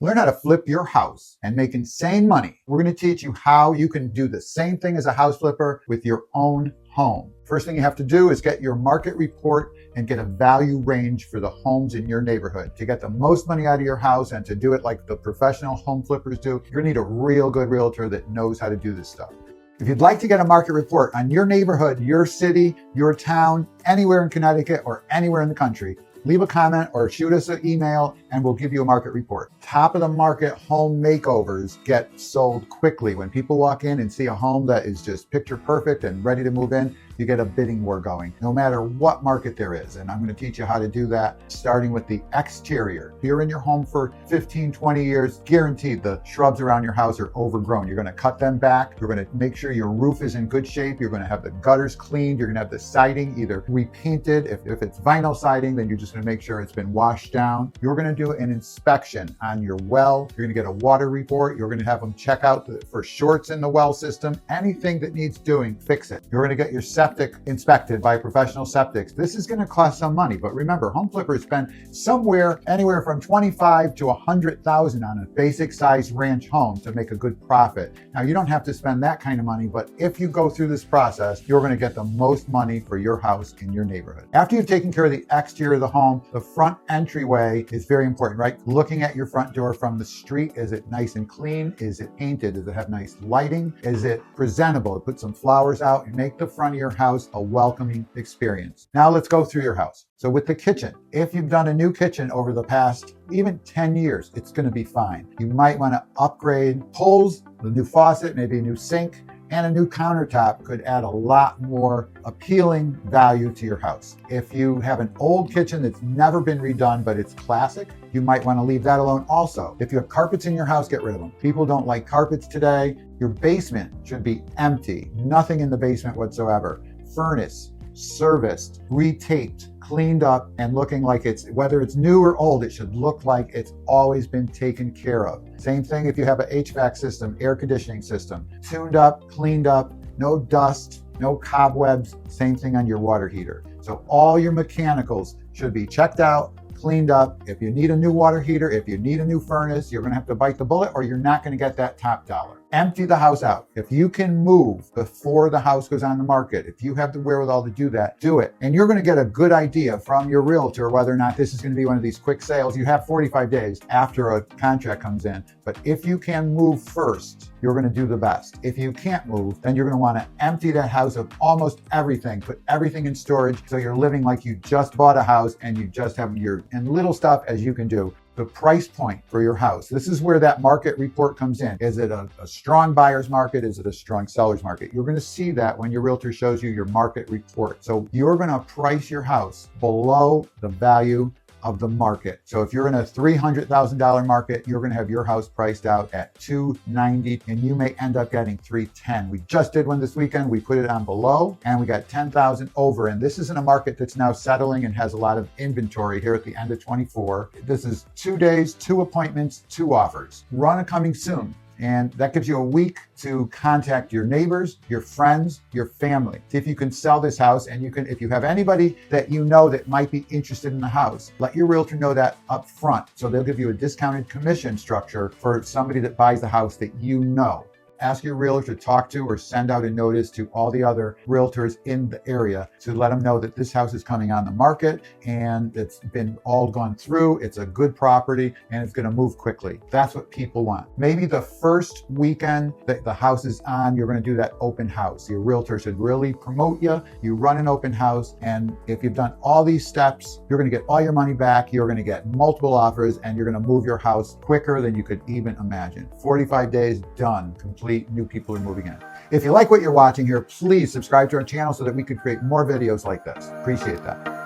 Learn how to flip your house and make insane money. We're going to teach you how you can do the same thing as a house flipper with your own home. First thing you have to do is get your market report and get a value range for the homes in your neighborhood. To get the most money out of your house and to do it like the professional home flippers do, you're going to need a real good realtor that knows how to do this stuff. If you'd like to get a market report on your neighborhood, your city, your town, anywhere in Connecticut or anywhere in the country, leave a comment or shoot us an email and we'll give you a market report. Top of the market home makeovers get sold quickly. When people walk in and see a home that is just picture perfect and ready to move in, you get a bidding war going, no matter what market there is. And I'm going to teach you how to do that, starting with the exterior. If you're in your home for 15, 20 years, guaranteed the shrubs around your house are overgrown. You're going to cut them back. You're going to make sure your roof is in good shape. You're going to have the gutters cleaned. You're going to have the siding either repainted. If it's vinyl siding, then you're just going to make sure it's been washed down. You're going to do an inspection on your well. You're going to get a water report. You're going to have them check out for shorts in the well system. Anything that needs doing, fix it. You're going to get your septic inspected by professional septics. This is going to cost some money, but remember, home flippers spend anywhere from $25,000 to $100,000 on a basic size ranch home to make a good profit. Now, you don't have to spend that kind of money, but if you go through this process, you're going to get the most money for your house in your neighborhood. After you've taken care of the exterior of the home, the front entryway is very important, right? Looking at your front door from the street, is it nice and clean? Is it painted? Does it have nice lighting? Is it presentable? Put some flowers out and make the front of your house a welcoming experience. Now let's go through your house. So with the kitchen, if you've done a new kitchen over the past even 10 years, it's going to be fine. You might want to upgrade pulls, the new faucet, maybe a new sink, and a new countertop could add a lot more appealing value to your house. If you have an old kitchen that's never been redone, but it's classic, you might want to leave that alone also. If you have carpets in your house, get rid of them. People don't like carpets today. Your basement should be empty. Nothing in the basement whatsoever. Furnace, serviced, retaped, cleaned up, and looking like whether it's new or old, it should look like it's always been taken care of. Same thing if you have an HVAC system, air conditioning system, tuned up, cleaned up, no dust, no cobwebs. Same thing on your water heater. So all your mechanicals should be checked out, cleaned up. If you need a new water heater, if you need a new furnace, you're going to have to bite the bullet or you're not going to get that top dollar. Empty the house out. If you can move before the house goes on the market, if you have the wherewithal to do that, do it. And you're going to get a good idea from your realtor whether or not this is going to be one of these quick sales. You have 45 days after a contract comes in. But if you can move first, you're going to do the best. If you can't move, then you're going to want to empty that house of almost everything, put everything in storage so you're living like you just bought a house and you just have and little stuff as you can do. The price point for your house. This is where that market report comes in. Is it a strong buyer's market? Is it a strong seller's market? You're going to see that when your realtor shows you your market report. So you're going to price your house below the value of the market. So if you're in a $300,000 market, you're going to have your house priced out at $290,000 and you may end up getting $310,000. We just did one this weekend. We put it on below and we got $10,000 over. And this is in a market that's now settling and has a lot of inventory here at the end of 24. This is 2 days, 2 appointments, 2 offers. Run coming soon. And that gives you a week to contact your neighbors, your friends, your family. See if you can sell this house, and if you have anybody that you know that might be interested in the house, let your realtor know that up front. So they'll give you a discounted commission structure for somebody that buys the house that you know. Ask your realtor to talk to or send out a notice to all the other realtors in the area to let them know that this house is coming on the market and it's been all gone through. It's a good property and it's going to move quickly. That's what people want. Maybe the first weekend that the house is on, you're going to do that open house. Your realtor should really promote you. You run an open house, and if you've done all these steps, you're going to get all your money back. You're going to get multiple offers and you're going to move your house quicker than you could even imagine. 45 days, done, complete. New people are moving in. If you like what you're watching here, please subscribe to our channel so that we can create more videos like this. Appreciate that.